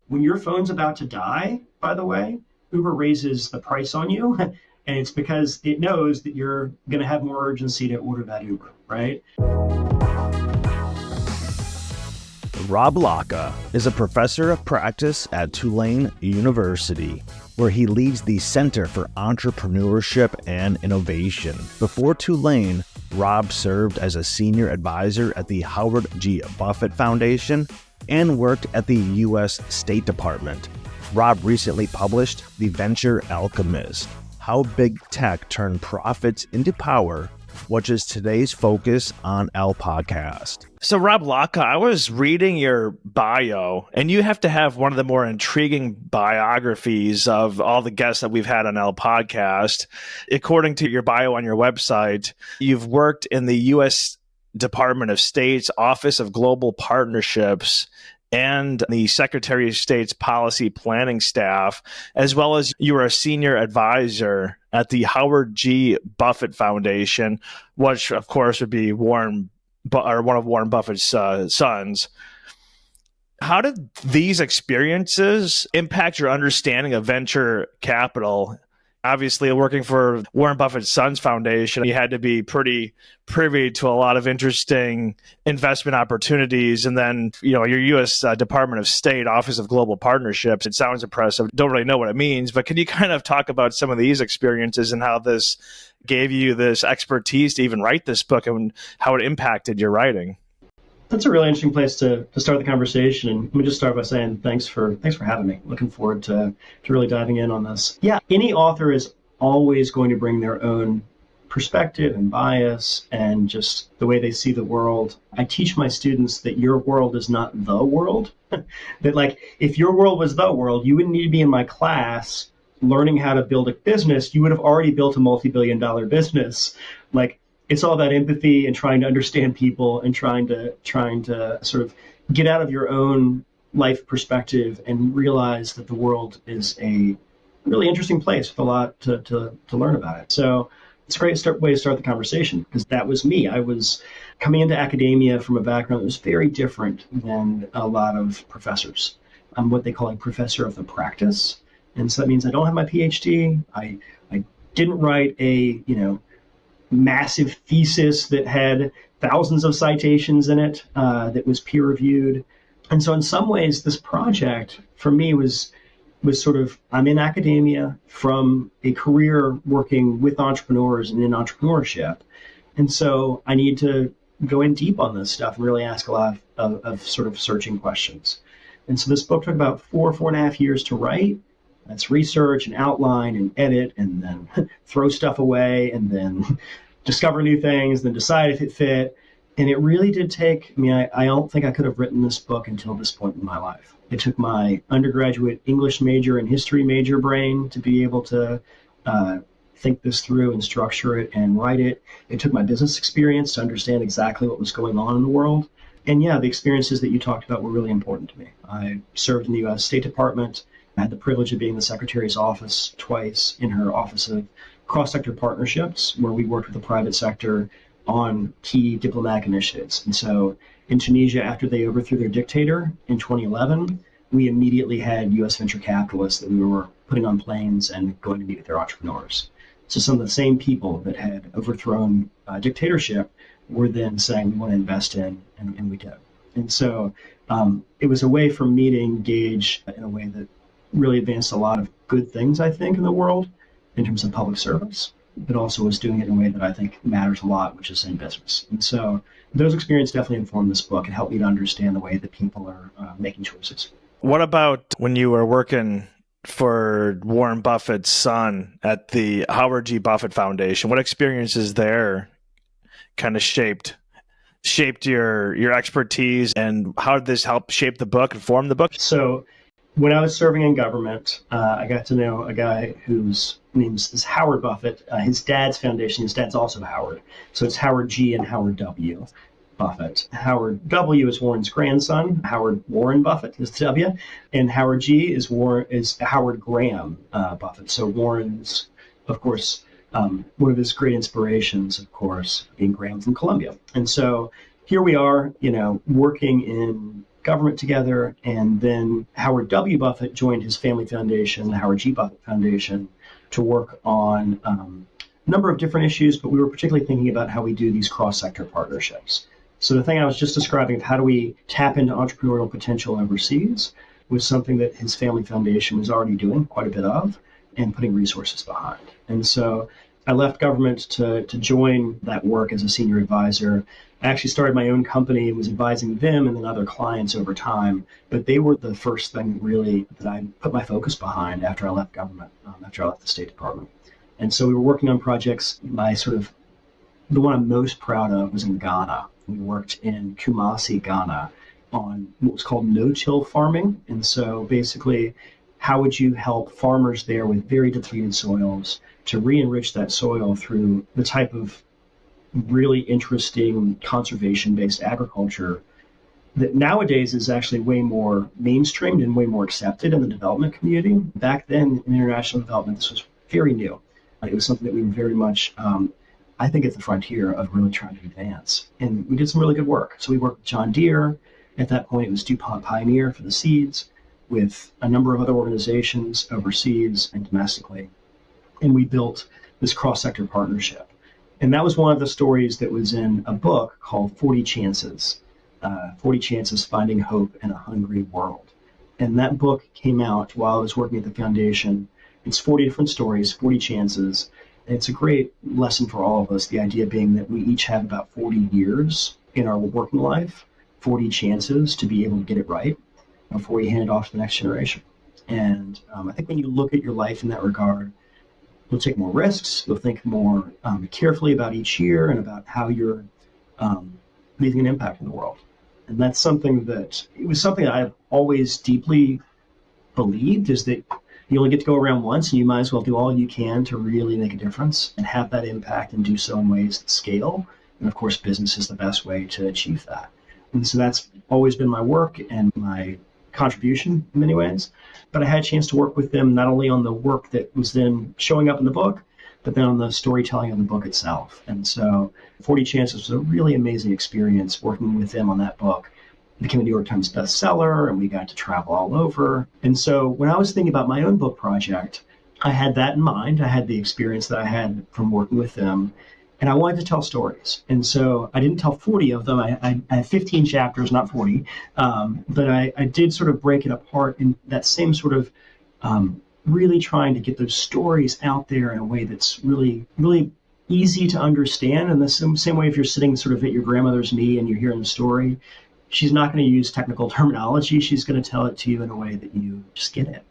when your phone's about to die, by the way, Uber raises the price on you. And it's because it knows that you're going to have more urgency to order that Uber, right? Rob Lalka is a professor of practice at Tulane University, where he leads the Center for Entrepreneurship and Innovation. Before Tulane, Rob served as a senior advisor at the Howard G. Buffett Foundation and worked at the U.S. State Department. Rob recently published The Venture Alchemist: How Big Tech Turned Profits into Power, which is today's focus on L Podcast. So Rob Lalka, I was reading your bio, and you have to have one of the more intriguing biographies of all the guests that we've had on L Podcast. According to your bio on your website, you've worked in the U.S. Department of State's Office of Global Partnerships and the Secretary of State's policy planning staff, as well as you were a senior advisor at the Howard G. Buffett Foundation, which of course would be one of Warren Buffett's sons. How did these experiences impact your understanding of venture capital? Obviously, working for Warren Buffett's son's foundation, you had to be pretty privy to a lot of interesting investment opportunities. And then, your U.S. Department of State Office of Global Partnerships, it sounds impressive. Don't really know what it means, but can you kind of talk about some of these experiences and how this gave you this expertise to even write this book and how it impacted your writing? That's a really interesting place to start the conversation. And let me just start by saying thanks for having me. Looking forward to really diving in on this. Yeah, any author is always going to bring their own perspective and bias and just the way they see the world. I teach my students that your world is not the world. That if your world was the world, you wouldn't need to be in my class learning how to build a business. You would have already built a multi-billion-dollar business. It's all about empathy and trying to understand people and trying to sort of get out of your own life perspective and realize that the world is a really interesting place with a lot to learn about it. So it's a great way to start the conversation, because that was me. I was coming into academia from a background that was very different than a lot of professors. I'm what they call a professor of the practice. And so that means I don't have my PhD. I didn't write a, massive thesis that had thousands of citations in it, that was peer reviewed. And so in some ways, this project for me was sort of, I'm in academia from a career working with entrepreneurs and in entrepreneurship. And so I need to go in deep on this stuff and really ask a lot of sort of searching questions. And so this book took about 4.5 years to write. That's research and outline and edit and then throw stuff away and then discover new things, then decide if it fit. And it really did take, I don't think I could have written this book until this point in my life. It took my undergraduate English major and history major brain to be able to think this through and structure it and write it. It took my business experience to understand exactly what was going on in the world. And yeah, the experiences that you talked about were really important to me. I served in the U.S. State Department. I had the privilege of being in the Secretary's office twice, in her Office of Cross-Sector Partnerships, where we worked with the private sector on key diplomatic initiatives. And so in Tunisia, after they overthrew their dictator in 2011, we immediately had U.S. venture capitalists that we were putting on planes and going to meet with their entrepreneurs. So some of the same people that had overthrown dictatorship were then saying, we want to invest in, and we did. And so it was a way for me to engage in a way that really advanced a lot of good things, I think, in the world in terms of public service, but also was doing it in a way that I think matters a lot, which is in business. And so those experiences definitely informed this book and helped me to understand the way that people are making choices. What about when you were working for Warren Buffett's son at the Howard G. Buffett Foundation? What experiences there kind of shaped your expertise, and how did this help shape the book and form the book? So when I was serving in government, I got to know a guy whose name is Howard Buffett. His dad's foundation, his dad's also Howard. So it's Howard G. and Howard W. Buffett. Howard W. is Warren's grandson. Howard Warren Buffett is the W. And Howard G. is Howard Graham Buffett. So Warren's, of course, one of his great inspirations, of course, being Graham from Columbia. And so here we are, working in government together. And then Howard W. Buffett joined his family foundation, the Howard G. Buffett Foundation, to work on a number of different issues, but we were particularly thinking about how we do these cross-sector partnerships. So the thing I was just describing of how do we tap into entrepreneurial potential overseas was something that his family foundation was already doing quite a bit of and putting resources behind. And so I left government to join that work as a senior advisor. I actually started my own company and was advising them and then other clients over time. But they were the first thing really that I put my focus behind after I left government, after I left the State Department. And so we were working on projects. The one I'm most proud of was in Ghana. We worked in Kumasi, Ghana, on what was called no-till farming. And so basically, how would you help farmers there with very depleted soils to re-enrich that soil through the type of really interesting conservation-based agriculture that nowadays is actually way more mainstreamed and way more accepted in the development community. Back then in international development, this was very new. It was something that we were very much, I think, at the frontier of really trying to advance. And we did some really good work. So we worked with John Deere. At that point, it was DuPont Pioneer for the seeds, with a number of other organizations overseas and domestically. And we built this cross-sector partnership. And that was one of the stories that was in a book called 40 Chances, 40 Chances Finding Hope in a Hungry World. And that book came out while I was working at the foundation. It's 40 different stories, 40 chances. And it's a great lesson for all of us, the idea being that we each have about 40 years in our working life, 40 chances to be able to get it right before we hand it off to the next generation. And I think when you look at your life in that regard, you'll take more risks, you'll think more carefully about each year and about how you're leaving an impact in the world. And that's something that I've always deeply believed, is that you only get to go around once, and you might as well do all you can to really make a difference and have that impact and do so in ways that scale. And of course, business is the best way to achieve that. And so that's always been my work and my contribution in many ways. But I had a chance to work with them not only on the work that was then showing up in the book, but then on the storytelling of the book itself. And so 40 Chances was a really amazing experience working with them on that book. It became a New York Times bestseller, and we got to travel all over. And so when I was thinking about my own book project, I had that in mind. I had the experience that I had from working with them, and I wanted to tell stories. And so I didn't tell 40 of them. I had 15 chapters, not 40. But I did sort of break it apart in that same sort of really trying to get those stories out there in a way that's really, really easy to understand. And the same way if you're sitting sort of at your grandmother's knee and you're hearing the story, she's not going to use technical terminology. She's going to tell it to you in a way that you just get it.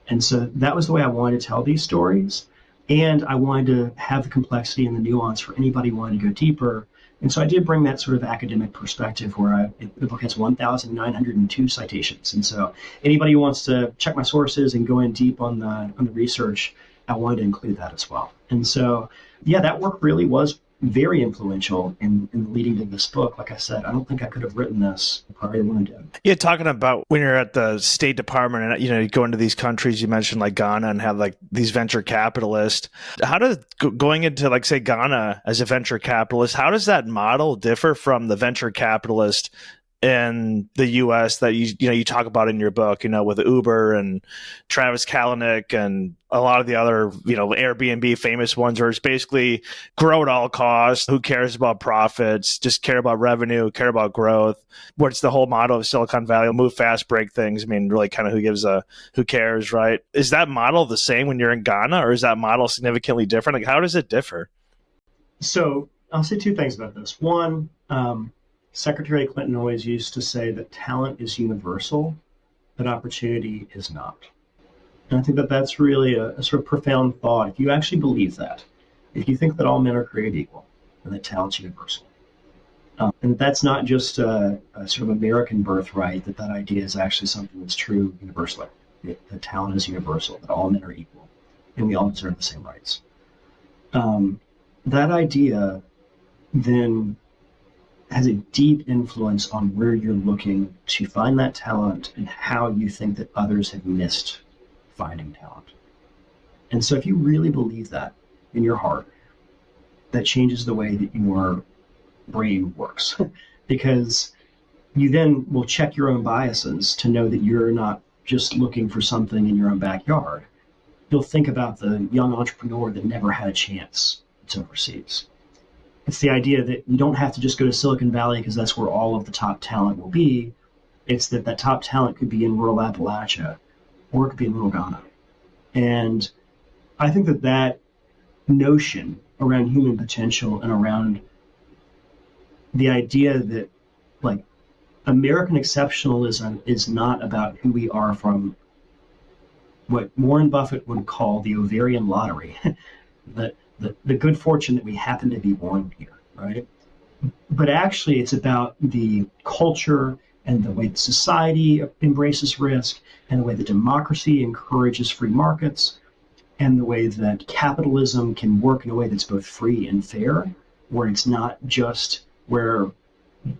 And so that was the way I wanted to tell these stories. And I wanted to have the complexity and the nuance for anybody wanting to go deeper. And so I did bring that sort of academic perspective where the book has 1,902 citations. And so anybody who wants to check my sources and go in deep on the research, I wanted to include that as well. And so, yeah, that work really was very influential in leading to this book. Like I said, I don't think I could have written this prior to when I did. Yeah, talking about when you're at the State Department and you go into these countries, you mentioned like Ghana and have like these venture capitalists. How does going into like say Ghana as a venture capitalist, how does that model differ from the venture capitalist in the U.S. that you talk about in your book, with Uber and Travis Kalanick and a lot of the other, Airbnb famous ones, where it's basically grow at all costs. Who cares about profits? Just care about revenue, care about growth. What's the whole motto of Silicon Valley? Move fast, break things. I mean, really kind of who cares, right? Is that model the same when you're in Ghana, or is that model significantly different? Like, how does it differ? So I'll say two things about this. One, Secretary Clinton always used to say that talent is universal, that opportunity is not. And I think that that's really a sort of profound thought. If you actually believe that, if you think that all men are created equal, and that talent's universal, and that's not just a sort of American birthright, that idea is actually something that's true universally. That talent is universal, that all men are equal, and we all deserve the same rights. That idea then has a deep influence on where you're looking to find that talent and how you think that others have missed finding talent. And so if you really believe that in your heart, that changes the way that your brain works. Because you then will check your own biases to know that you're not just looking for something in your own backyard. You'll think about the young entrepreneur that never had a chance that's overseas. It's the idea that you don't have to just go to Silicon Valley because that's where all of the top talent will be. It's that top talent could be in rural Appalachia, or it could be in rural Ghana. And I think that notion around human potential and around the idea that, like, American exceptionalism is not about who we are from what Warren Buffett would call the ovarian lottery, the good fortune that we happen to be born here, right? But actually, it's about the culture and the way that society embraces risk, and the way that democracy encourages free markets, and the way that capitalism can work in a way that's both free and fair, where it's not just where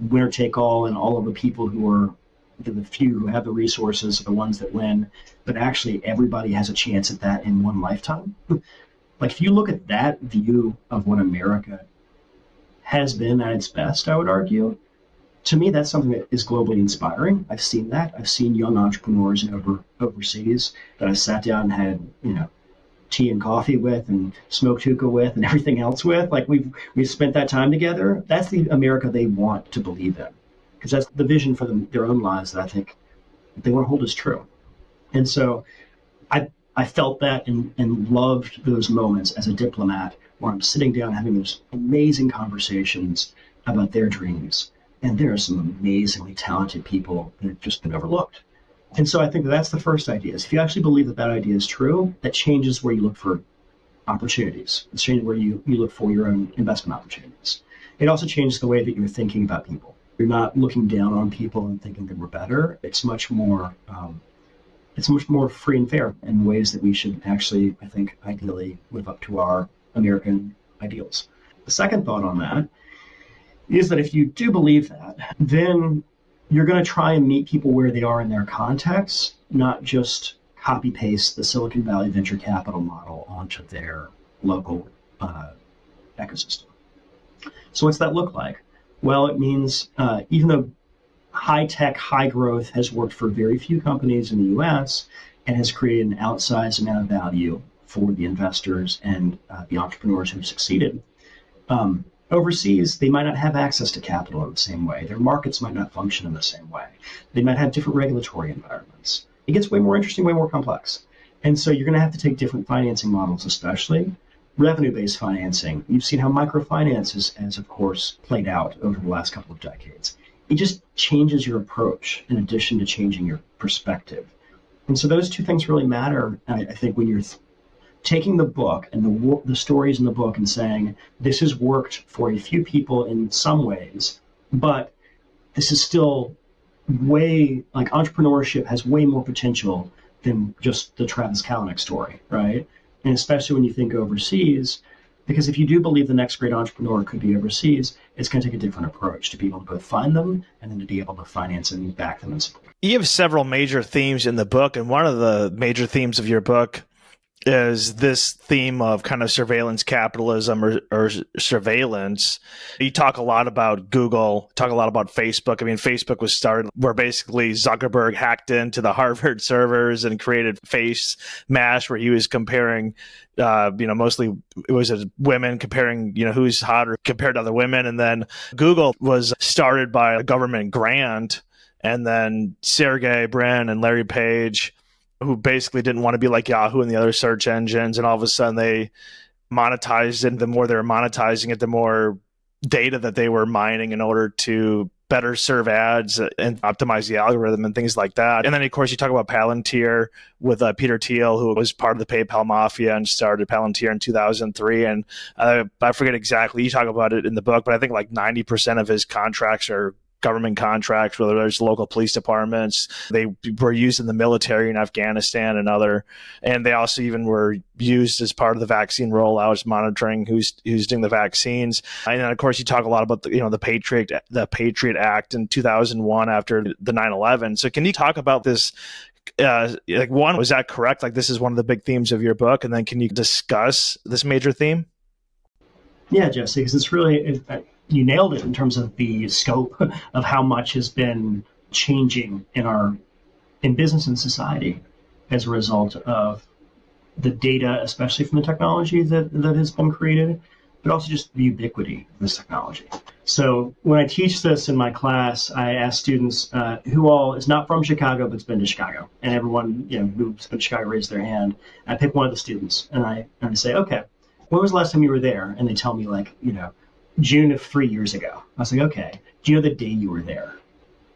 winner take all and all of the people who are the few who have the resources are the ones that win, but actually everybody has a chance at that in one lifetime. Like, if you look at that view of what America has been at its best, I would argue, to me, that's something that is globally inspiring. I've seen that. I've seen young entrepreneurs overseas that I sat down and had, tea and coffee with and smoked hookah with and everything else with. Like, we've spent that time together. That's the America they want to believe in, because that's the vision for their own lives that I think they want to hold as true. And so I felt that and loved those moments as a diplomat where I'm sitting down having those amazing conversations about their dreams. And there are some amazingly talented people that have just been overlooked. And so I think that's the first idea. Is if you actually believe that idea is true, that changes where you look for opportunities. It changes where you look for your own investment opportunities. It also changes the way that you're thinking about people. You're not looking down on people and thinking that we're better. It's much more free and fair in ways that we should actually, I think, ideally live up to our American ideals. The second thought on that is that if you do believe that, then you're going to try and meet people where they are in their context, not just copy paste the Silicon Valley venture capital model onto their local ecosystem. So what's that look like? Well, it means even though high tech, high growth has worked for very few companies in the US and has created an outsized amount of value for the investors and the entrepreneurs who've succeeded, overseas, they might not have access to capital in the same way. Their markets might not function in the same way. They might have different regulatory environments. It gets way more interesting, way more complex. And so you're going to have to take different financing models, especially revenue-based financing. You've seen how microfinance has, of course, played out over the last couple of decades. It just changes your approach in addition to changing your perspective. And so those two things really matter, I think, when you're taking the book and the stories in the book and saying, this has worked for a few people in some ways, but this is still like entrepreneurship has way more potential than just the Travis Kalanick story, right? And especially when you think overseas, because if you do believe the next great entrepreneur could be overseas, it's going to take a different approach to be able to both find them and then to be able to finance and back them and support. You have several major themes in the book, and one of the major themes of your book is this theme of kind of surveillance capitalism or surveillance. You talk a lot about Google, talk a lot about Facebook. I mean, Facebook was started where basically Zuckerberg hacked into the Harvard servers and created Face Mash, where he was comparing, mostly it was women comparing, who's hotter compared to other women. And then Google was started by a government grant. And then Sergey Brin and Larry Page, who basically didn't want to be like Yahoo and the other search engines. And all of a sudden they monetized it. And the more they were monetizing it, the more data that they were mining in order to better serve ads and optimize the algorithm and things like that. And then, of course, you talk about Palantir with Peter Thiel, who was part of the PayPal mafia and started Palantir in 2003. And I forget exactly, you talk about it in the book, but I think like 90% of his contracts are government contracts, whether there's local police departments. They were used in the military in Afghanistan and they also even were used as part of the vaccine rollouts, monitoring who's doing the vaccines. And then, of course, you talk a lot about the Patriot Act in 2001 after the 9/11. So can you talk about this? One, was that correct? Like, this is one of the big themes of your book, and then can you discuss this major theme? Yeah, Jesse, because it's really, you nailed it in terms of the scope of how much has been changing in business and society as a result of the data, especially from the technology that has been created, but also just the ubiquity of this technology. So when I teach this in my class, I ask students who all is not from Chicago but's been to Chicago, and everyone who's been to Chicago raised their hand. I pick one of the students, and I say, okay, when was the last time you were there? And they tell me June of 3 years ago. I was like, okay, do you know the day you were there?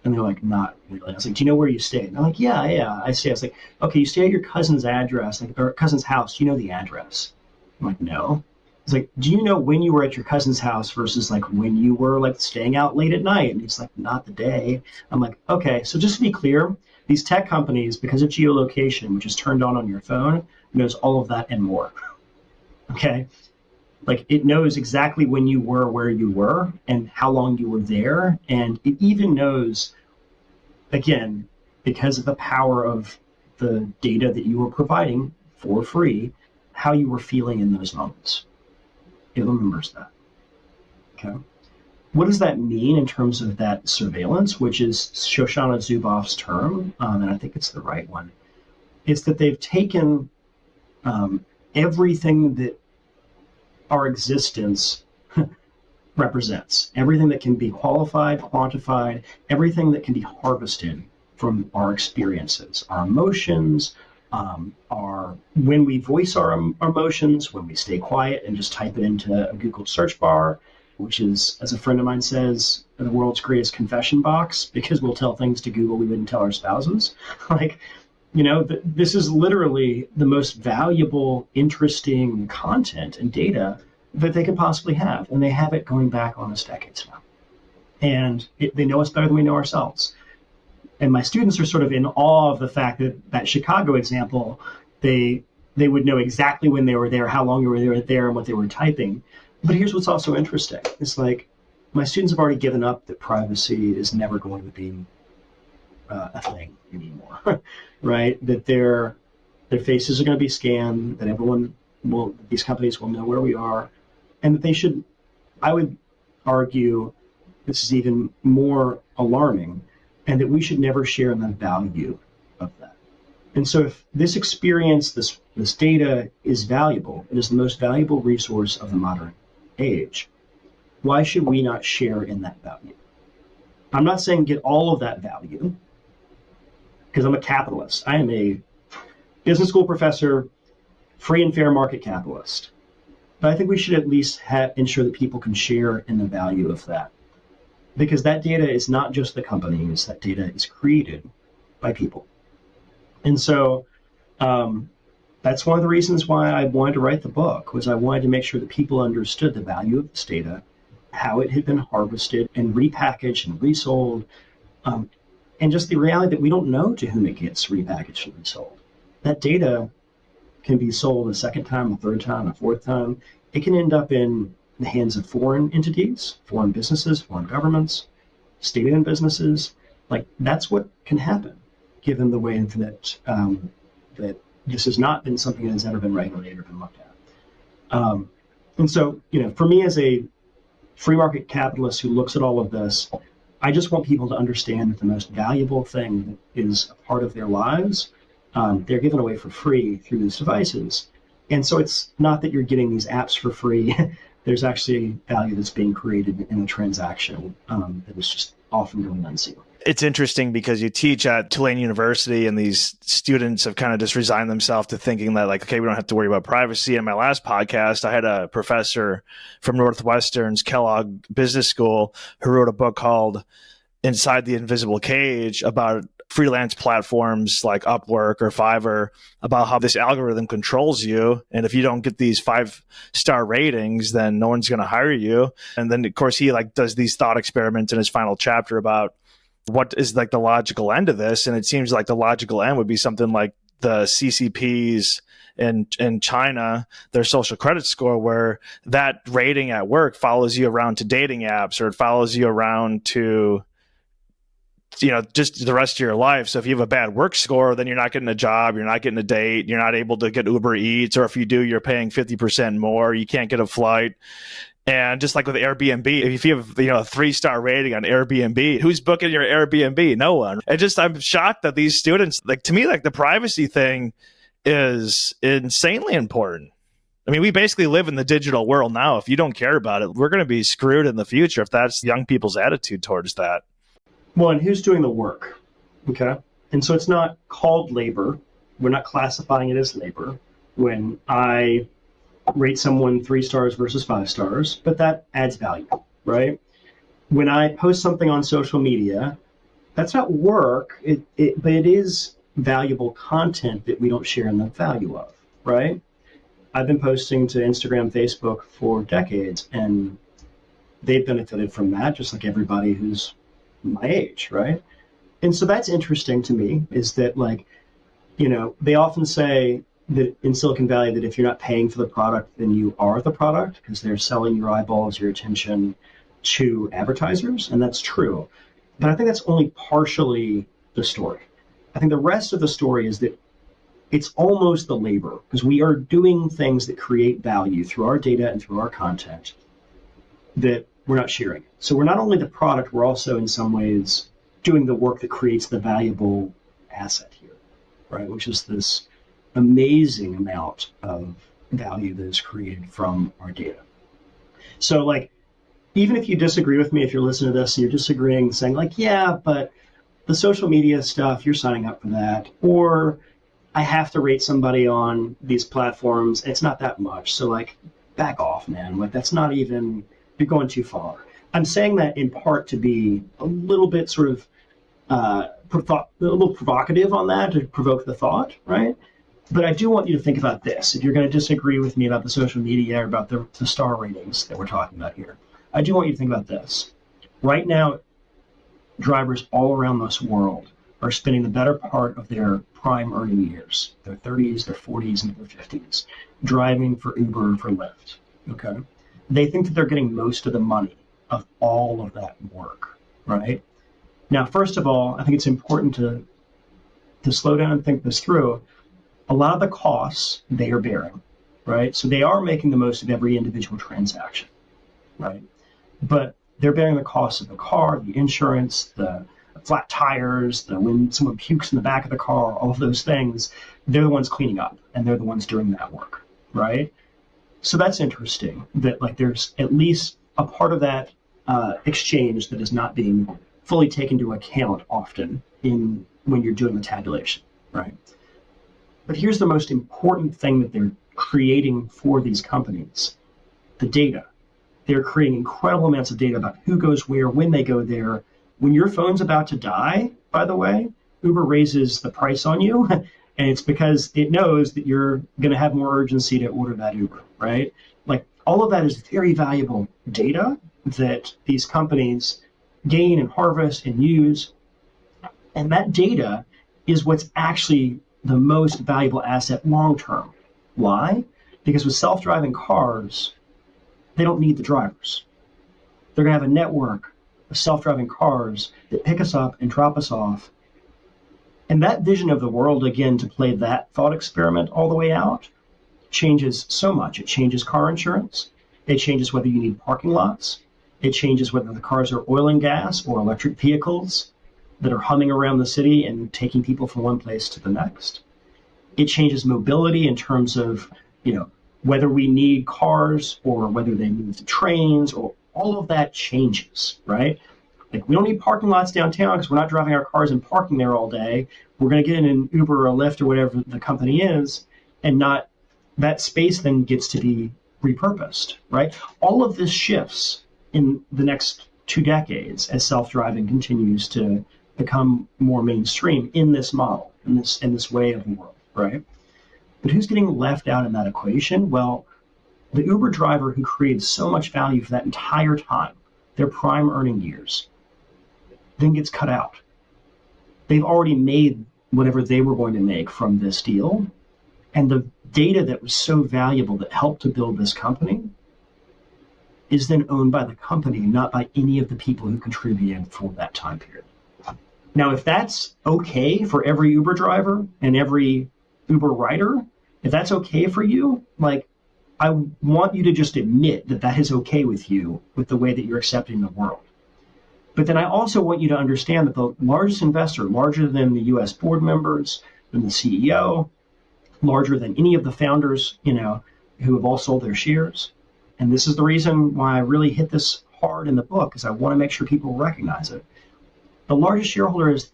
And they're like, not really. I was like, do you know where you stayed? And they're like, yeah, I stay. I was like, okay, you stay at your cousin's address, or cousin's house. Do you know the address? I'm like, no. It's like, do you know when you were at your cousin's house versus when you were staying out late at night? And he's like, not the day. I'm like, okay, so just to be clear, these tech companies, because of geolocation, which is turned on your phone, knows all of that and more. Okay? It knows exactly when you were, where you were, and how long you were there. And it even knows, again, because of the power of the data that you were providing for free, how you were feeling in those moments. It remembers that. Okay. What does that mean in terms of that surveillance, which is Shoshana Zuboff's term, and I think it's the right one, is that they've taken everything that our existence represents, everything that can be qualified, quantified, everything that can be harvested from our experiences, our emotions, when we voice our emotions, when we stay quiet and just type it into a Google search bar, which is, as a friend of mine says, the world's greatest confession box, because we'll tell things to Google we wouldn't tell our spouses. This is literally the most valuable, interesting content and data that they could possibly have. And they have it going back almost decades now. And they know us better than we know ourselves. And my students are sort of in awe of the fact that Chicago example, they would know exactly when they were there, how long they were there, and what they were typing. But here's what's also interesting. It's my students have already given up that privacy is never going to be a thing anymore, right? That their faces are going to be scanned, that these companies will know where we are, and that they should, I would argue, this is even more alarming, and that we should never share in the value of that. And so if this experience, this data is valuable, it is the most valuable resource of the modern age, why should we not share in that value? I'm not saying get all of that value, because I'm a capitalist. I am a business school professor, free and fair market capitalist. But I think we should at least ensure that people can share in the value of that. Because that data is not just the companies, that data is created by people. And so that's one of the reasons why I wanted to write the book, was I wanted to make sure that people understood the value of this data, how it had been harvested and repackaged and resold, and just the reality that we don't know to whom it gets repackaged and resold. That data can be sold a second time, a third time, a fourth time. It can end up in the hands of foreign entities, foreign businesses, foreign governments, state-owned businesses. That's what can happen, given the way that that this has not been something that has ever been regulated or been looked at. And so, for me as a free market capitalist who looks at all of this, I just want people to understand that the most valuable thing that is a part of their lives, they're given away for free through these devices. And so it's not that you're getting these apps for free. There's actually value that's being created in a transaction that is just often going unseen. It's interesting because you teach at Tulane University, and these students have kind of just resigned themselves to thinking that, okay, we don't have to worry about privacy. In my last podcast, I had a professor from Northwestern's Kellogg Business School who wrote a book called Inside the Invisible Cage about freelance platforms like Upwork or Fiverr, about how this algorithm controls you. And if you don't get these 5-star ratings, then no one's going to hire you. And then, of course, he does these thought experiments in his final chapter about what is the logical end of this. And it seems like the logical end would be something like the CCPs in China, their social credit score, where that rating at work follows you around to dating apps, or it follows you around to just the rest of your life. So if you have a bad work score, then you're not getting a job, you're not getting a date, you're not able to get Uber Eats, or if you do, you're paying 50% more, you can't get a flight. And just like with Airbnb, if you have, a 3-star rating on Airbnb, who's booking your Airbnb? No one. I'm shocked that these students, to me, the privacy thing is insanely important. I mean, we basically live in the digital world now. If you don't care about it, we're going to be screwed in the future if that's young people's attitude towards that. Well, and who's doing the work? Okay. And so it's not called labor. We're not classifying it as labor when I rate someone 3 stars versus 5 stars, but that adds value, right? When I post something on social media, that's not work, but it is valuable content that we don't share in the value of, right? I've been posting to Instagram, Facebook for decades, and they've benefited from that, just like everybody who's my age, right? And so that's interesting to me, is that they often say that in Silicon Valley that if you're not paying for the product, then you are the product, because they're selling your eyeballs, your attention to advertisers, and that's true. But I think that's only partially the story. I think the rest of the story is that it's almost the labor, because we are doing things that create value through our data and through our content that we're not sharing. So we're not only the product, we're also in some ways doing the work that creates the valuable asset here, right? Which is this amazing amount of value that is created from our data. So even if you disagree with me, if you're listening to this and you're disagreeing, saying yeah, but the social media stuff, you're signing up for that, or I have to rate somebody on these platforms, it's not that much. So back off, man. That's not even, you're going too far. I'm saying that in part to be a little bit sort of a little provocative on that, to provoke the thought, right? But I do want you to think about this. If you're going to disagree with me about the social media or about the star ratings that we're talking about here, I do want you to think about this. Right now, drivers all around this world are spending the better part of their prime earning years, their 30s, their 40s, and their 50s, driving for Uber or for Lyft, okay? They think that they're getting most of the money of all of that work, right? Now, first of all, I think it's important to slow down and think this through. A lot of the costs they are bearing, right? So they are making the most of every individual transaction, right? But they're bearing the cost of the car, the insurance, the flat tires, when someone pukes in the back of the car, all of those things. They're the ones cleaning up, and they're the ones doing that work, right? So that's interesting that there's at least a part of that exchange that is not being fully taken into account often when you're doing the tabulation, right? But here's the most important thing that they're creating for these companies, the data. They're creating incredible amounts of data about who goes where, when they go there. When your phone's about to die, by the way, Uber raises the price on you, and it's because it knows that you're going to have more urgency to order that Uber, right? All of that is very valuable data that these companies gain and harvest and use. And that data is what's actually the most valuable asset long-term. Why? Because with self-driving cars, they don't need the drivers. They're going to have a network of self-driving cars that pick us up and drop us off. And that vision of the world, again, to play that thought experiment all the way out, changes so much. It changes car insurance. It changes whether you need parking lots. It changes whether the cars are oil and gas or electric vehicles that are humming around the city and taking people from one place to the next. It changes mobility in terms of, whether we need cars or whether they move to trains, or all of that changes, right? We don't need parking lots downtown because we're not driving our cars and parking there all day. We're going to get in an Uber or a Lyft or whatever the company is, and not that space then gets to be repurposed, right? All of this shifts in the next 2 decades as self-driving continues to become more mainstream in this model, in this way of the world, right? But who's getting left out in that equation? Well, the Uber driver who created so much value for that entire time, their prime earning years, then gets cut out. They've already made whatever they were going to make from this deal. And the data that was so valuable that helped to build this company is then owned by the company, not by any of the people who contributed for that time period. Now, if that's okay for every Uber driver and every Uber rider, if that's okay for you, like, I want you to just admit that that is okay with you, with the way that you're accepting the world. But then I also want you to understand that the largest investor, larger than the US board members, than the CEO, larger than any of the founders, who have all sold their shares. And this is the reason why I really hit this hard in the book, is I want to make sure people recognize it. The largest shareholder is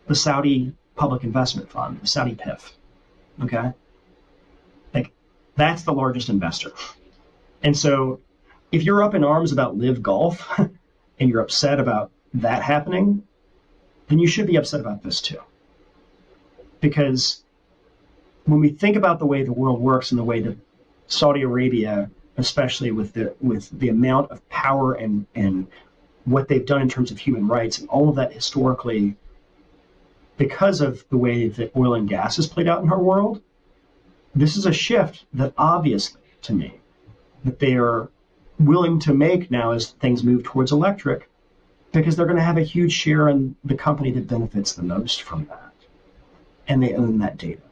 the Saudi Public Investment Fund, the Saudi PIF. Okay? Like, that's the largest investor. And so if you're up in arms about Live Golf and you're upset about that happening, then you should be upset about this too. Because when we think about the way the world works and the way that Saudi Arabia, especially with the amount of power and what they've done in terms of human rights and all of that historically, because of the way that oil and gas has played out in our world, this is a shift that obviously, to me, that they are willing to make now as things move towards electric, because they're going to have a huge share in the company that benefits the most from that. And they own that data.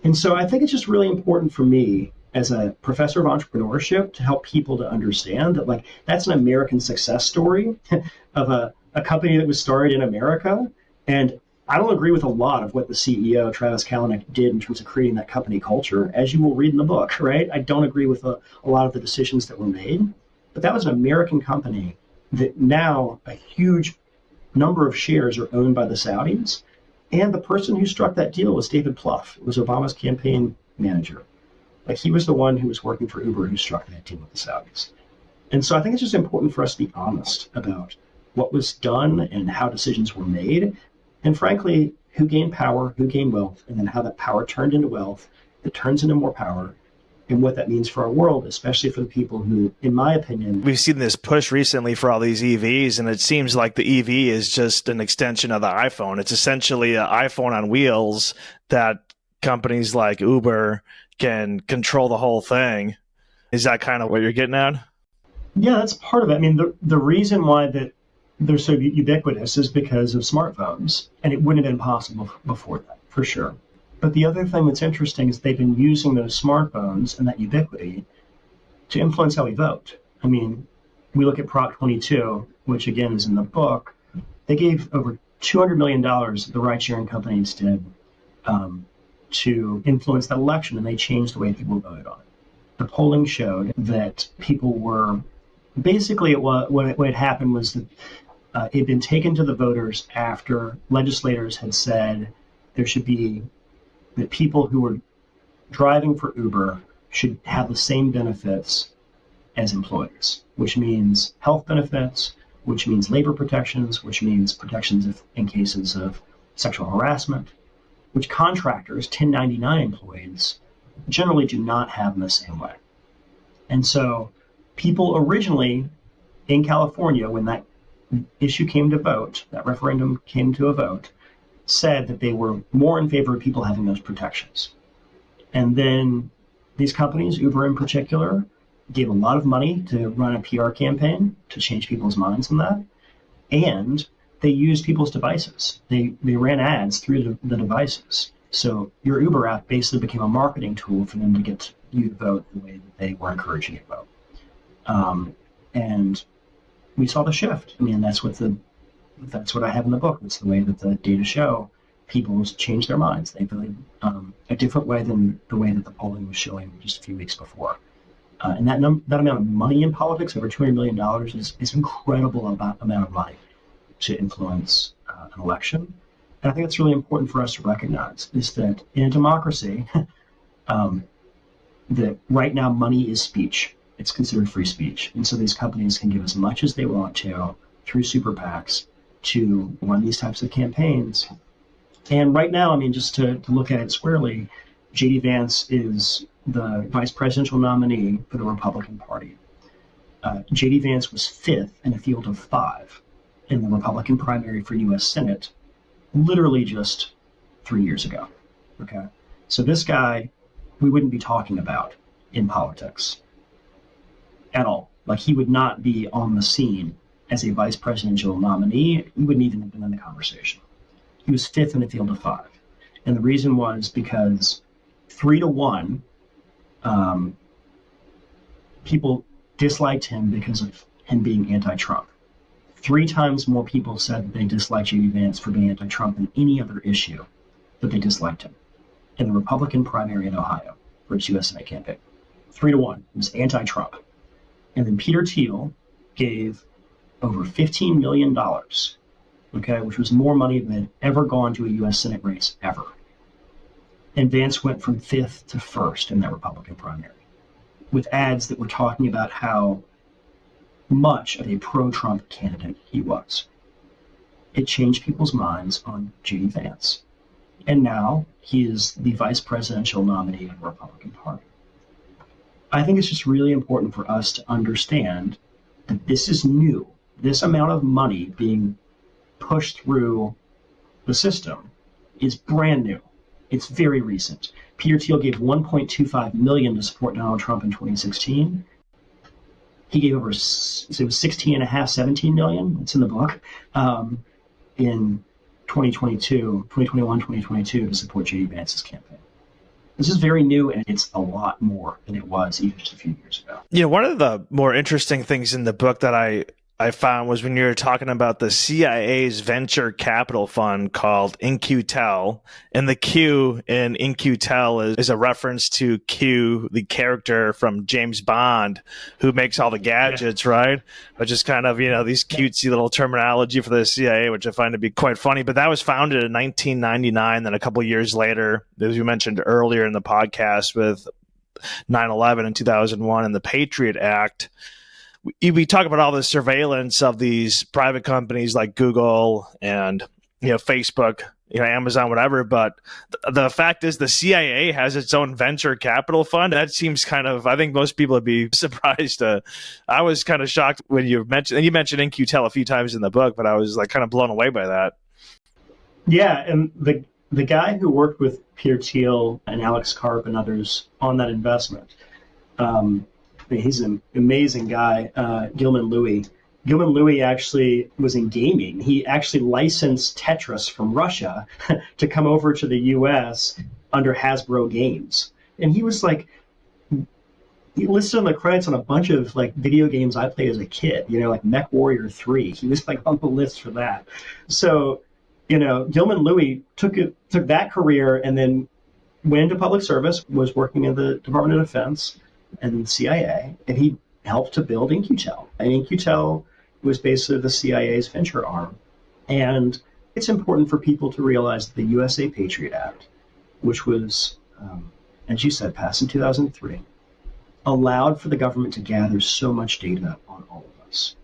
And so I think it's just really important for me as a professor of entrepreneurship to help people to understand that, like, that's an American success story of a company that was started in America. And I don't agree with a lot of what the CEO, Travis Kalanick, did in terms of creating that company culture, as you will read in the book, right? I don't agree with a lot of the decisions that were made, but that was an American company that now a huge number of shares are owned by the Saudis. And the person who struck that deal was David Plouffe. It was Obama's campaign manager. Like, he was the one who was working for Uber who struck that deal with the Saudis. And so I think it's just important for us to be honest about what was done and how decisions were made. And frankly, who gained power, who gained wealth, and then how that power turned into wealth, that turns into more power, and what that means for our world, especially for the people who, in my opinion... We've seen this push recently for all these EVs, and it seems like the EV is just an extension of the iPhone. It's essentially an iPhone on wheels that companies like Uber can control the whole thing. Is that kind of what you're getting at? Yeah, that's part of it. I mean, the reason why that they're so ubiquitous is because of smartphones, and it wouldn't have been possible before that, for sure. But the other thing that's interesting is they've been using those smartphones and that ubiquity to influence how we vote. I mean, we look at Prop 22, which again is in the book. They gave over $200 million, the ride-sharing companies did, to influence that election, and they changed the way people voted on it. The polling showed that people were, basically what had happened was that it had been taken to the voters after legislators had said there should be, that people who were driving for Uber should have the same benefits as employees, which means health benefits, which means labor protections, which means protections in cases of sexual harassment, which contractors, 1099 employees, generally do not have in the same way. And so people originally in California, when that issue came to vote, that referendum came to a vote, said that they were more in favor of people having those protections. And then these companies, Uber in particular, gave a lot of money to run a PR campaign to change people's minds on that. And they used people's devices. They ran ads through the devices. So your Uber app basically became a marketing tool for them to get you to vote the way that they were encouraging you to vote. And we saw the shift. I mean, that's what I have in the book. It's the way that the data show people change their minds. They voted a different way than the way that the polling was showing just a few weeks before. And that amount of money in politics, over $200 million, is incredible amount of money to influence an election. And I think it's really important for us to recognize is that in a democracy, that right now money is speech. It's considered free speech. And so these companies can give as much as they want to through super PACs to run these types of campaigns. And right now, I mean, just to look at it squarely, J.D. Vance is the vice presidential nominee for the Republican Party. J.D. Vance was fifth in a field of 5 in the Republican primary for U.S. Senate, literally just 3 years ago. Okay, so this guy, we wouldn't be talking about in politics at all. Like, he would not be on the scene as a vice presidential nominee, he wouldn't even have been in the conversation. He was fifth in the field of five. And the reason was because 3-1, people disliked him because of him being anti-Trump. 3 times more people said that they disliked J.D. Vance for being anti-Trump than any other issue that they disliked him in the Republican primary in Ohio for its U.S. Senate campaign. 3-1. It was anti-Trump. And then Peter Thiel gave over $15 million, okay, which was more money than had ever gone to a U.S. Senate race ever. And Vance went from 5th to 1st in that Republican primary with ads that were talking about how much of a pro-Trump candidate he was. It changed people's minds on J.D. Vance. And now he is the vice presidential nominee of the Republican Party. I think it's just really important for us to understand that this is new. This amount of money being pushed through the system is brand new. It's very recent. Peter Thiel gave $1.25 million to support Donald Trump in 2016. He gave over, so it was 16.5, 17 million. It's in the book. In 2021, 2022 to support J.D. Vance's campaign. This is very new, and it's a lot more than it was even just a few years ago. Yeah, one of the more interesting things in the book that I found was when you were talking about the CIA's venture capital fund called In-Q-Tel. And the Q in In-Q-Tel is a reference to Q, the character from James Bond, who makes all the gadgets, right? Which is kind of, these cutesy little terminology for the CIA, which I find to be quite funny. But that was founded in 1999. Then a couple of years later, as you mentioned earlier in the podcast, with 9/11 in 2001 and the Patriot Act, we talk about all the surveillance of these private companies like Google and Facebook, Amazon, whatever. But the fact is, the CIA has its own venture capital fund. That seems kind of, I think most people would be surprised. I was kind of shocked when you mentioned In-Q-Tel a few times in the book, but I was like kind of blown away by that. Yeah, and the guy who worked with Peter Thiel and Alex Karp and others on that investment, he's an amazing guy, Gilman Louie. Gilman Louie actually was in gaming. He actually licensed Tetris from Russia to come over to the U.S. under Hasbro Games. And he was like, he listed on the credits on a bunch of like video games I played as a kid, like Mech Warrior 3. He was like on the list for that. So, Gilman Louie took that career and then went into public service, was working in the Department of Defense and the CIA, and he helped to build In-Q-Tel. And In-Q-Tel was basically the CIA's venture arm. And it's important for people to realize that the USA Patriot Act, which was, as you said, passed in 2003, allowed for the government to gather so much data on all of us.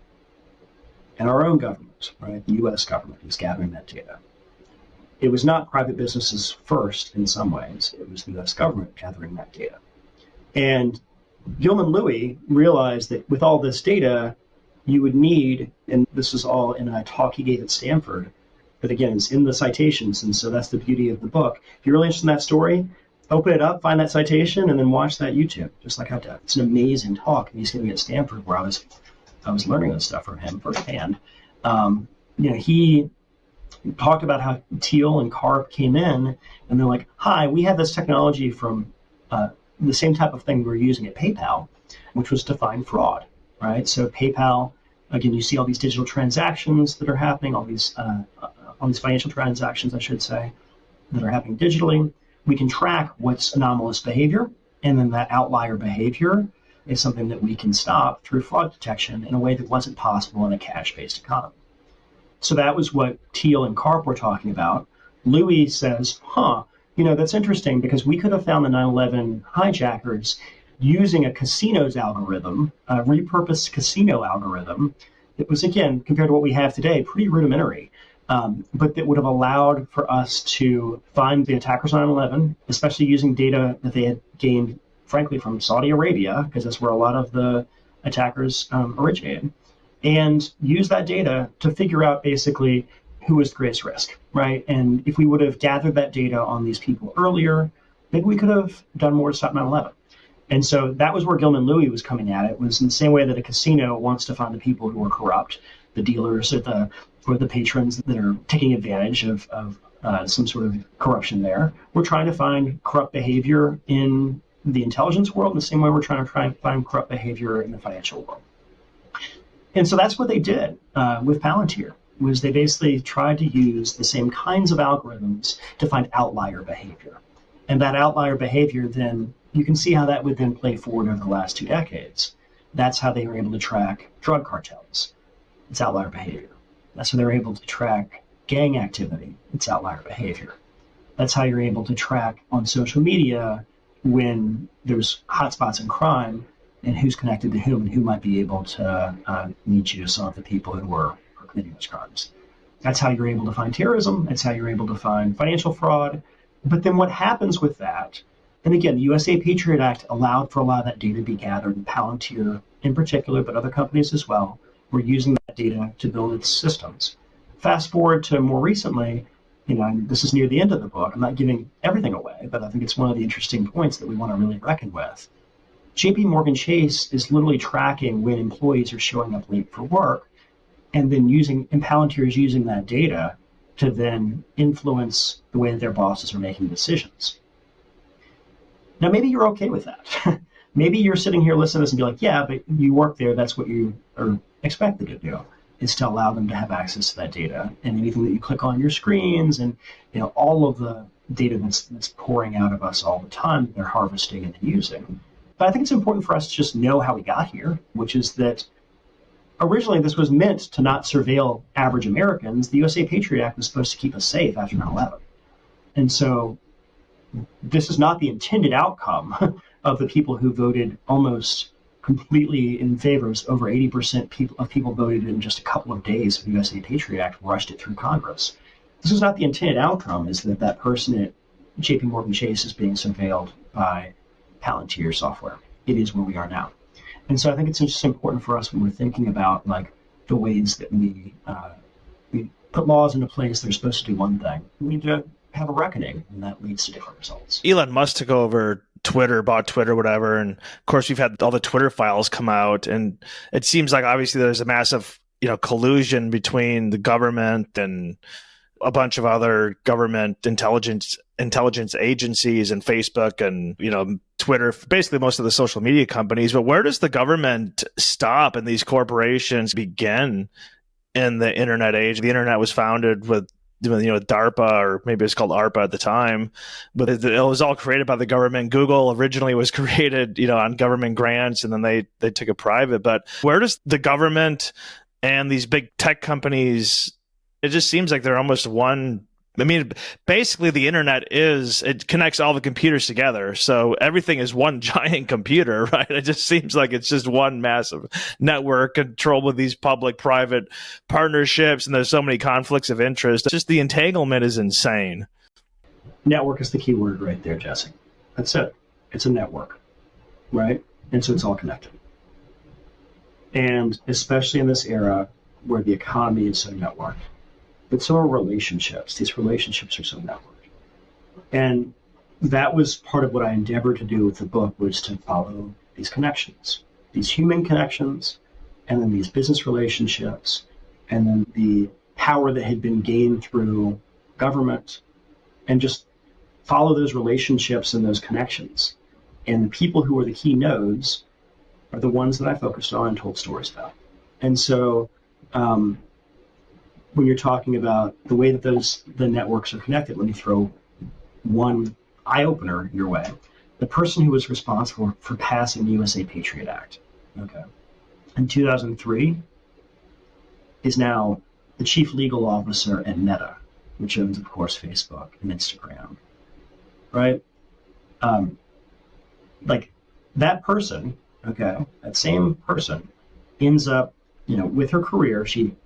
And our own government, right, the US government, was gathering that data. It was not private businesses first in some ways. It was the US government gathering that data. And Gilman Louie realized that with all this data, you would need, and this is all in a talk he gave at Stanford, but again, it's in the citations, and so that's the beauty of the book. If you're really interested in that story, open it up, find that citation, and then watch that YouTube, just like I did. It's an amazing talk, and he's giving it at Stanford, where I was learning this stuff from him firsthand. He talked about how Thiel and Karp came in, and they're like, "Hi, we have this technology from the same type of thing we were using at PayPal, which was to find fraud, right? So PayPal, again, you see all these digital transactions that are happening, all these financial transactions, I should say, that are happening digitally. We can track what's anomalous behavior, and then that outlier behavior is something that we can stop through fraud detection in a way that wasn't possible in a cash-based economy." So that was what Thiel and Karp were talking about. Louie says, that's interesting, because we could have found the 9/11 hijackers using a casino's algorithm, a repurposed casino algorithm that was, again, compared to what we have today, pretty rudimentary, but that would have allowed for us to find the attackers on 9/11, especially using data that they had gained, frankly, from Saudi Arabia, because that's where a lot of the attackers originated, and use that data to figure out basically who was the greatest risk, right? And if we would have gathered that data on these people earlier, maybe we could have done more to stop 9/11. And so that was where Gilman Louie was coming at it, was in the same way that a casino wants to find the people who are corrupt. the dealers or the patrons that are taking advantage of some sort of corruption there. We're trying to find corrupt behavior in the intelligence world in the same way we're trying to find corrupt behavior in the financial world. And so that's what they did with Palantir, was they basically tried to use the same kinds of algorithms to find outlier behavior. And that outlier behavior, then you can see how that would then play forward over the last 2 decades. That's how they were able to track drug cartels. It's outlier behavior. That's how they were able to track gang activity. It's outlier behavior. That's how you're able to track on social media when there's hotspots in crime and who's connected to whom and who might be able to meet you to solve the people who are committing those crimes. That's how you're able to find terrorism. That's how you're able to find financial fraud. But then what happens with that, and again, the USA Patriot Act allowed for a lot of that data to be gathered, and Palantir in particular, but other companies as well, were using that data to build its systems. Fast forward to more recently, this is near the end of the book. I'm not giving everything away, but I think it's one of the interesting points that we want to really reckon with. JP Morgan Chase is literally tracking when employees are showing up late for work, and then Palantir is using that data to then influence the way that their bosses are making decisions. Now, maybe you're okay with that. Maybe you're sitting here listening to this and be like, yeah, but you work there. That's what you are expected to do, is to allow them to have access to that data. And anything that you click on your screens and all of the data that's pouring out of us all the time, they're harvesting and using. But I think it's important for us to just know how we got here, which is that originally this was meant to not surveil average Americans. The USA Patriot Act was supposed to keep us safe after 9/11. And so this is not the intended outcome of the people who voted almost completely in favor. Over 80% of people voted in just a couple of days of the USA Patriot Act, rushed it through Congress. This is not the intended outcome, is that person at JP Morgan Chase is being surveilled by Palantir software. It is where we are now. And so I think it's just important for us when we're thinking about the ways that we put laws into place that are supposed to do one thing. We need to have a reckoning, and that leads to different results. Elon Musk took over Twitter, bought Twitter, whatever. And of course, we've had all the Twitter files come out. And it seems like obviously there's a massive, collusion between the government and a bunch of other government intelligence agencies and Facebook and, Twitter, basically most of the social media companies. But where does the government stop and these corporations begin in the internet age? The internet was founded with DARPA, or maybe it's called ARPA at the time, but it was all created by the government. Google originally was created, on government grants, and then they took it private. But where does the government and these big tech companies, it just seems like they're almost one. I mean, basically the internet it connects all the computers together. So everything is one giant computer, right? It just seems like it's just one massive network controlled with these public-private partnerships. And there's so many conflicts of interest. Just the entanglement is insane. Network is the key word right there, Jesse. That's it. It's a network, right? And so it's all connected. And especially in this era where the economy is so networked, but so are relationships. These relationships are so networked. And that was part of what I endeavored to do with the book, was to follow these connections, these human connections, and then these business relationships, and then the power that had been gained through government, and just follow those relationships and those connections. And the people who are the key nodes are the ones that I focused on and told stories about. And so, when you're talking about the way that the networks are connected, let me throw one eye-opener your way. The person who was responsible for passing the USA Patriot Act, in 2003, is now the chief legal officer at Meta, which owns, of course, Facebook and Instagram, right? That person, that same person ends up, with her career, she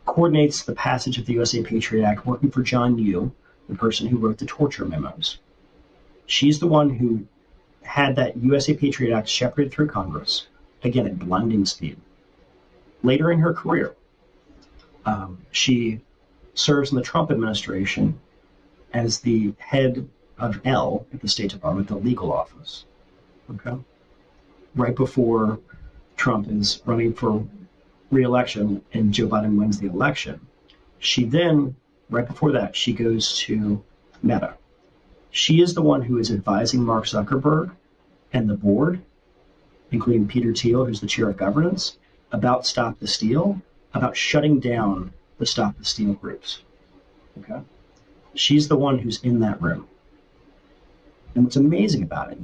coordinates the passage of the USA Patriot Act, working for John Yoo, the person who wrote the torture memos. She's the one who had that USA Patriot Act shepherded through Congress, again at blinding speed. Later in her career, she serves in the Trump administration as the head of L at the State Department, the legal office. Right before Trump is running for re-election and Joe Biden wins the election. She then, right before that, she goes to Meta. She is the one who is advising Mark Zuckerberg and the board, including Peter Thiel, who's the chair of governance, about Stop the Steal, about shutting down the Stop the Steal groups. Okay? She's the one who's in that room. And what's amazing about it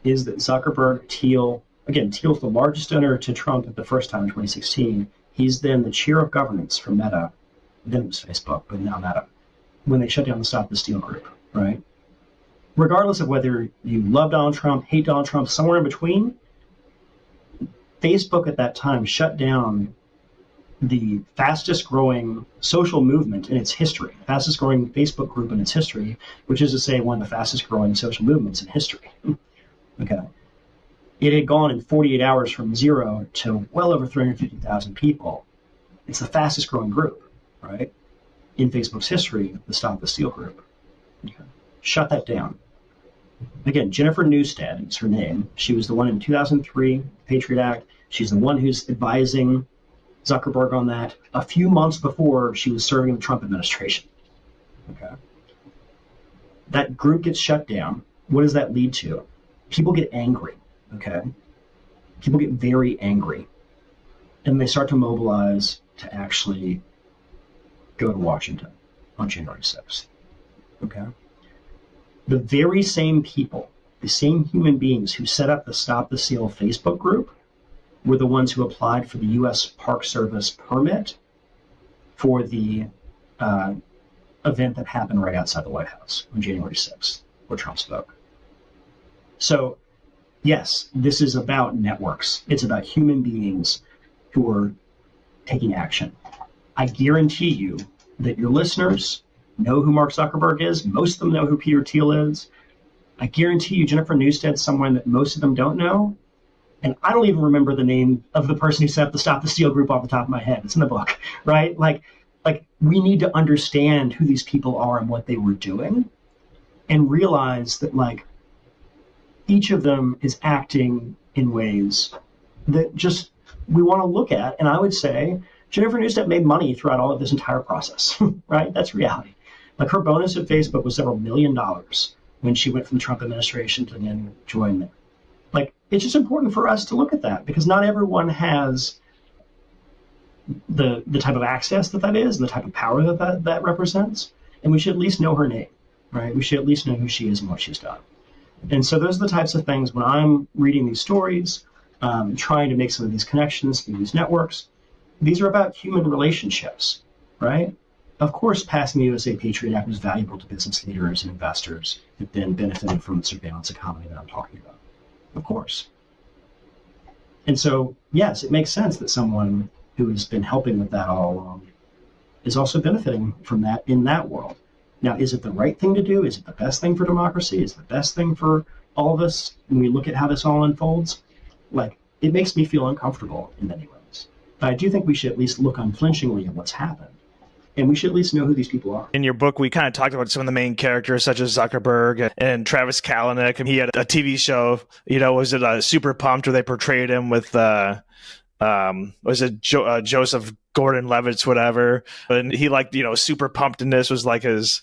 is that Zuckerberg, Thiel, again, Thiel's the largest donor to Trump at the first time in 2016. He's then the chair of governance for Meta. Then it was Facebook, but now Meta. When they shut down the Stop the Steal group, right? Regardless of whether you love Donald Trump, hate Donald Trump, somewhere in between, Facebook at that time shut down the fastest growing social movement in its history, the fastest growing Facebook group in its history, which is to say one of the fastest growing social movements in history. Okay. It had gone in 48 hours from 0 to well over 350,000 people. It's the fastest growing group, right? In Facebook's history, the Stop the Steal group. Okay. Shut that down. Again, Jennifer Newstead is her name. She was the one in 2003, Patriot Act. She's the one who's advising Zuckerberg on that a few months before she was serving the Trump administration. Okay. That group gets shut down. What does that lead to? People get angry. Okay. People get very angry. And they start to mobilize to actually go to Washington on January 6th. Okay. The very same people, the same human beings who set up the Stop the Steal Facebook group were the ones who applied for the U.S. Park Service permit for the event that happened right outside the White House on January 6th, where Trump spoke. So, yes, this is about networks. It's about human beings who are taking action. I guarantee you that your listeners know who Mark Zuckerberg is. Most of them know who Peter Thiel is. I guarantee you Jennifer Newsted's someone that most of them don't know. And I don't even remember the name of the person who set up the Stop the Steal group off the top of my head. It's in the book, right? Like we need to understand who these people are and what they were doing and realize that like each of them is acting in ways that just we want to look at. And I would say Jennifer Newsted made money throughout all of this entire process, right? That's reality. Like her bonus at Facebook was several $1 million when she went from the Trump administration to then join them. Like, it's just important for us to look at that because not everyone has the type of access that is and the type of power that represents. And we should at least know her name, right? We should at least know who she is and what she's done. And so those are the types of things when I'm reading these stories, trying to make some of these connections through these networks, these are about human relationships, right? Of course, passing the USA Patriot Act was valuable to business leaders and investors who've been benefiting from the surveillance economy that I'm talking about. Of course. And so, yes, it makes sense that someone who has been helping with that all along is also benefiting from that in that world. Now, is it the right thing to do? Is it the best thing for democracy? Is it the best thing for all of us when we look at how this all unfolds? Like, it makes me feel uncomfortable in many ways. But I do think we should at least look unflinchingly at what's happened. And we should at least know who these people are. In your book, we kind of talked about some of the main characters, such as Zuckerberg and Travis Kalanick. And he had a TV show, was it Super Pumped, where they portrayed him with, Joseph Gordon-Levitt's, whatever. And he super pumped in this was like his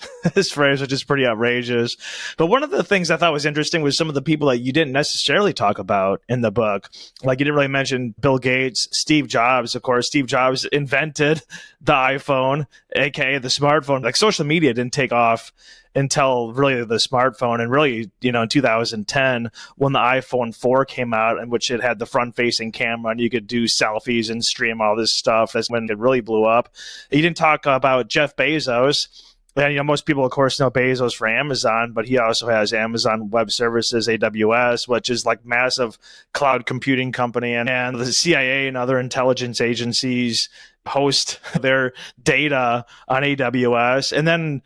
phrase, which is pretty outrageous. But one of the things I thought was interesting was some of the people that you didn't necessarily talk about in the book. Like you didn't really mention Bill Gates, Steve Jobs, of course. Steve Jobs invented the iPhone, aka the smartphone. Like social media didn't take off until really the smartphone and really, in 2010 when the iPhone 4 came out, in which it had the front facing camera and you could do selfies and stream all this stuff. That's when it really blew up. You didn't talk about Jeff Bezos. And, most people, of course, know Bezos for Amazon, but he also has Amazon Web Services, AWS, which is like massive cloud computing company. And the CIA and other intelligence agencies host their data on AWS. And then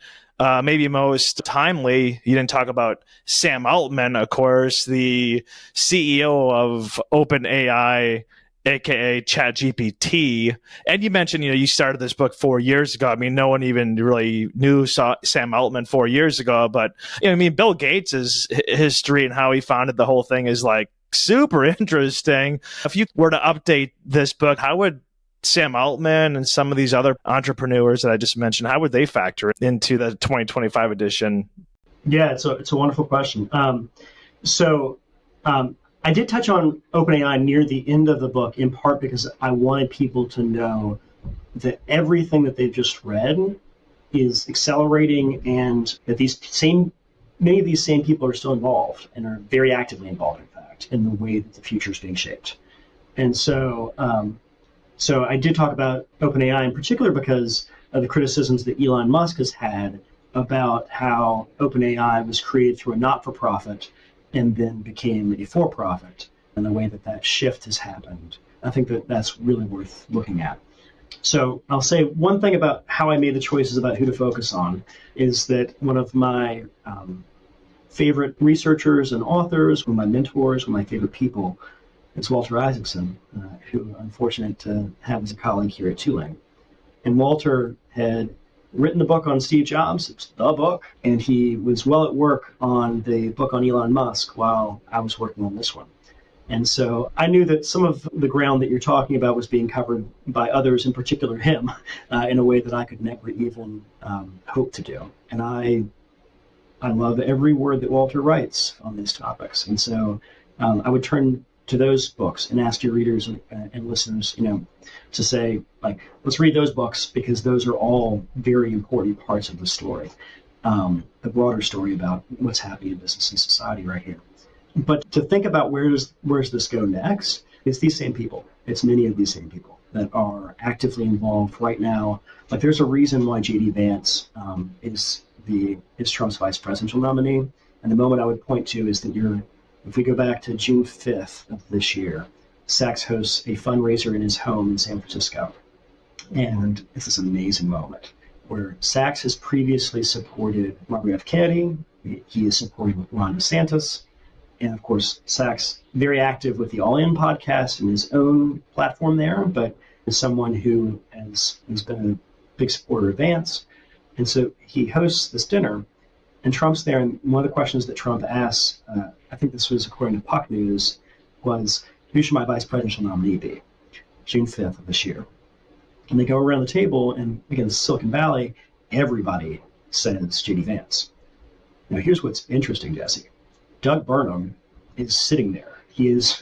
maybe most timely, you didn't talk about Sam Altman, of course, the CEO of OpenAI, aka ChatGPT. And you mentioned, you started this book 4 years ago. I mean, no one even really knew Sam Altman 4 years ago. But Bill Gates' history and how he founded the whole thing is like super interesting. If you were to update this book, how would Sam Altman and some of these other entrepreneurs that I just mentioned, how would they factor into the 2025 edition? Yeah, it's a wonderful question. I did touch on OpenAI near the end of the book, in part because I wanted people to know that everything that they've just read is accelerating, and that many of these same people are still involved and are very actively involved, in fact, in the way that the future is being shaped. And so I did talk about OpenAI in particular because of the criticisms that Elon Musk has had about how OpenAI was created through a not-for-profit and then became a for-profit, and the way that that shift has happened. I think that that's really worth looking at. So I'll say one thing about how I made the choices about who to focus on is that one of my favorite researchers and authors, one of my mentors, one of my favorite people, is Walter Isaacson, who I'm fortunate to have as a colleague here at Tulane. And Walter had written the book on Steve Jobs, it's the book, and he was well at work on the book on Elon Musk while I was working on this one. And so I knew that some of the ground that you're talking about was being covered by others, in particular him, in a way that I could never even hope to do. And I love every word that Walter writes on these topics. And so I would turn to those books and ask your readers and listeners, to say, like, let's read those books, because those are all very important parts of the story, the broader story about what's happening in business and society right here. But to think about where's this go next, it's these same people. It's many of these same people that are actively involved right now. Like, there's a reason why J.D. Vance is Trump's vice presidential nominee. And the moment I would point to is that if we go back to June 5th of this year, Sachs hosts a fundraiser in his home in San Francisco. And it's this amazing moment where Sachs has previously supported Margaret F. Kennedy. He is supporting Ron DeSantis. And of course, Sachs, very active with the All In podcast and his own platform there, but is someone who has been a big supporter of Vance. And so he hosts this dinner, and Trump's there. And one of the questions that Trump asks, I think this was according to Puck News, was, who should my vice presidential nominee be? June 5th of this year. And they go around the table, and again, Silicon Valley, everybody says J.D. Vance. Now, here's what's interesting, Jesse. Doug Burnham is sitting there. He is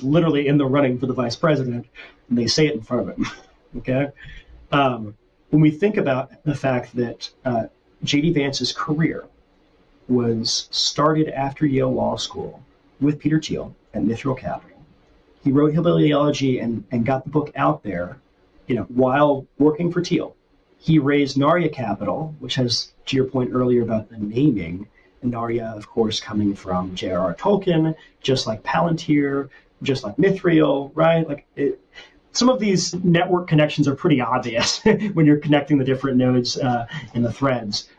literally in the running for the vice president, and they say it in front of him. Okay? When we think about the fact that J.D. Vance's career was started after Yale Law School with Peter Thiel at Mithril Capital. He wrote Hillbilly Elegy and got the book out there, while working for Thiel. He raised Narya Capital, which has, to your point earlier about the naming, and Narya, of course, coming from J.R.R. Tolkien, just like Palantir, just like Mithril, right? Some of these network connections are pretty obvious when you're connecting the different nodes in the threads,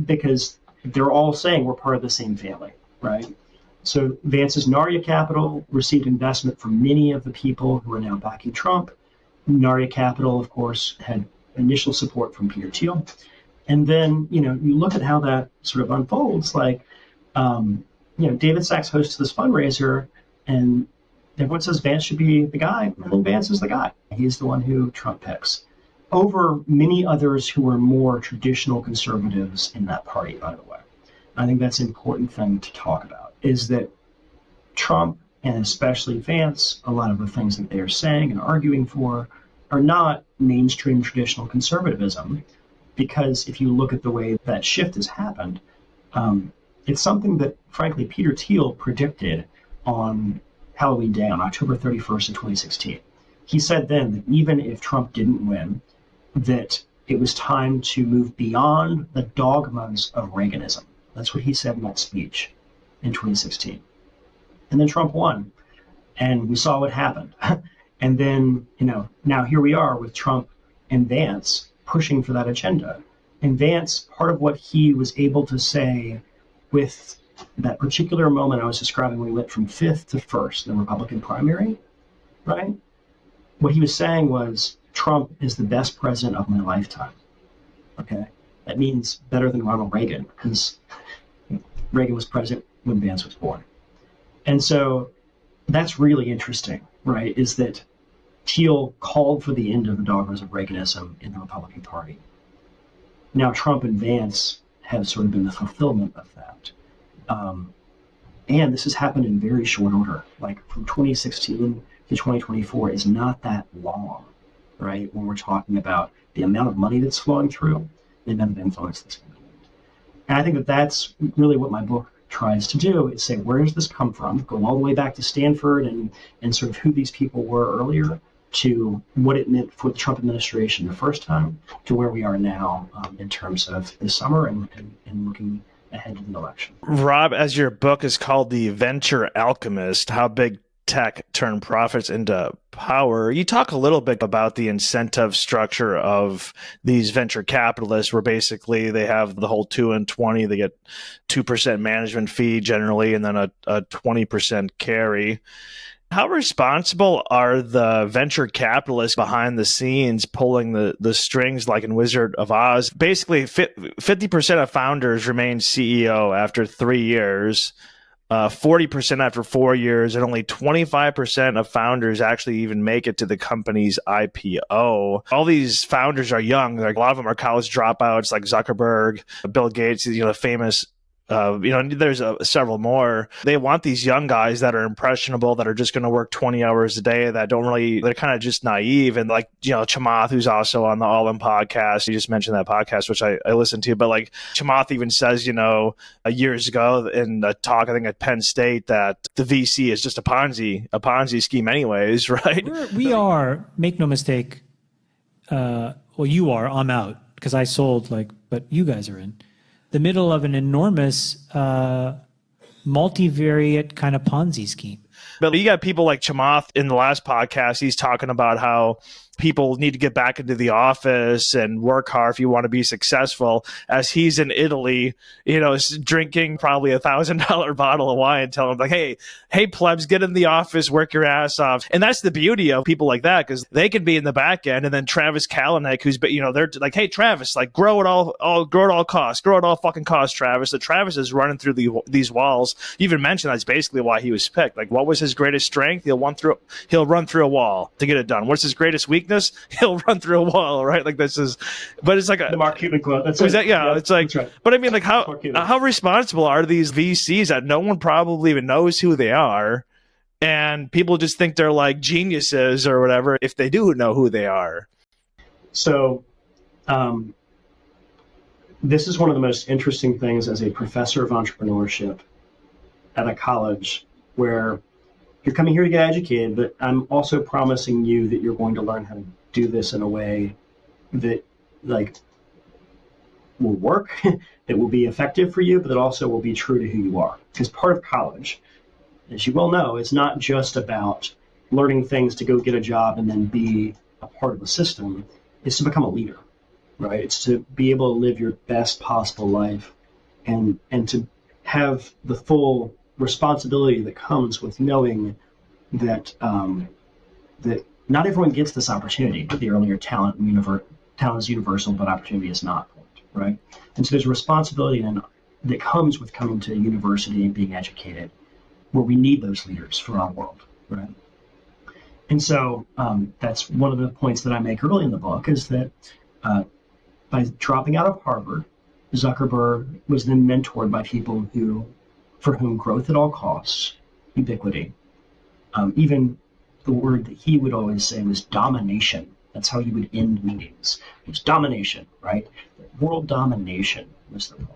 because they're all saying we're part of the same family, right? So Vance's Narya Capital received investment from many of the people who are now backing Trump. Narya Capital, of course, had initial support from Peter Thiel. And then, you look at how that sort of unfolds, David Sachs hosts this fundraiser, and everyone says Vance should be the guy, and then Vance is the guy. He's the one who Trump picks, over many others who are more traditional conservatives in that party, by the way. I think that's an important thing to talk about, is that Trump, and especially Vance, a lot of the things that they're saying and arguing for are not mainstream traditional conservatism, because if you look at the way that shift has happened, it's something that, frankly, Peter Thiel predicted on Halloween Day, on October 31st of 2016. He said then that even if Trump didn't win, that it was time to move beyond the dogmas of Reaganism. That's what he said in that speech in 2016. And then Trump won, and we saw what happened. And then, now here we are with Trump and Vance pushing for that agenda. And Vance, part of what he was able to say with that particular moment I was describing when he went from 5th to 1st in the Republican primary, right? What he was saying was, Trump is the best president of my lifetime. Okay? That means better than Ronald Reagan, because Reagan was president when Vance was born. And so that's really interesting, right? Is that Thiel called for the end of the dogmas of Reaganism in the Republican Party. Now Trump and Vance have sort of been the fulfillment of that. And this has happened in very short order. Like from 2016 to 2024 is not that long, right? When we're talking about the amount of money that's flowing through, the amount of influence that's going to be. And I think that that's really what my book tries to do, is say, where does this come from? Go all the way back to Stanford and sort of who these people were earlier, to what it meant for the Trump administration the first time, to where we are now in terms of this summer and looking ahead to the election. Rob, as your book is called The Venture Alchemist, How Big Tech Turned Profits into Power, you talk a little bit about the incentive structure of these venture capitalists, where basically they have the whole 2 and 20. They get 2% management fee generally, and then a 20% carry. How responsible are the venture capitalists behind the scenes pulling the strings like in Wizard of Oz? Basically, 50% of founders remain CEO after 3 years, 40% after 4 years, and only 25% of founders actually even make it to the company's IPO. All these founders are young. Like, a lot of them are college dropouts, like Zuckerberg, Bill Gates, famous. There's several more. They want these young guys that are impressionable, that are just going to work 20 hours a day, that don't really, they're kind of just naive. And like, Chamath, who's also on the All In podcast, you just mentioned that podcast, which I listened to, but like Chamath even says, years ago in a talk, I think at Penn State, that the VC is just a Ponzi scheme anyways, right? We are, make no mistake. Well, you are, I'm out because I sold but you guys are in the middle of an enormous multivariate kind of Ponzi scheme. But you got people like Chamath in the last podcast. He's talking about how people need to get back into the office and work hard if you want to be successful, as he's in Italy, drinking probably $1,000 bottle of wine, telling him like, hey, plebs, get in the office, work your ass off. And that's the beauty of people like that, because they can be in the back end. And then Travis Kalanick, who's, they're like, hey, Travis, like grow at all costs, Travis. So Travis is running through these walls. You even mentioned that's basically why he was picked. Like, what was his greatest strength? He'll run through a wall to get it done. What's his greatest weakness? He'll run through a wall, right? Like, this is, but it's like the Mark Cuban quote. That's it. Yeah, it's like, right. But I mean, like, how responsible are these VCs that no one probably even knows who they are, and people just think they're like geniuses or whatever if they do know who they are? So, this is one of the most interesting things as a professor of entrepreneurship at a college, where you're coming here to get educated, but I'm also promising you that you're going to learn how to do this in a way that will work, that will be effective for you, but that also will be true to who you are. Because part of college, as you well know, is not just about learning things to go get a job and then be a part of a system. It's to become a leader, right? It's to be able to live your best possible life and to have the full responsibility that comes with knowing that that not everyone gets this opportunity. The earlier talent is universal, but opportunity is not, right? And so there's a responsibility that comes with coming to university and being educated, where we need those leaders for our world, right? And so that's one of the points that I make early in the book, is that by dropping out of Harvard, Zuckerberg was then mentored by people for whom growth at all costs, ubiquity, even the word that he would always say was domination. That's how he would end meetings. It was domination, right? World domination was the point.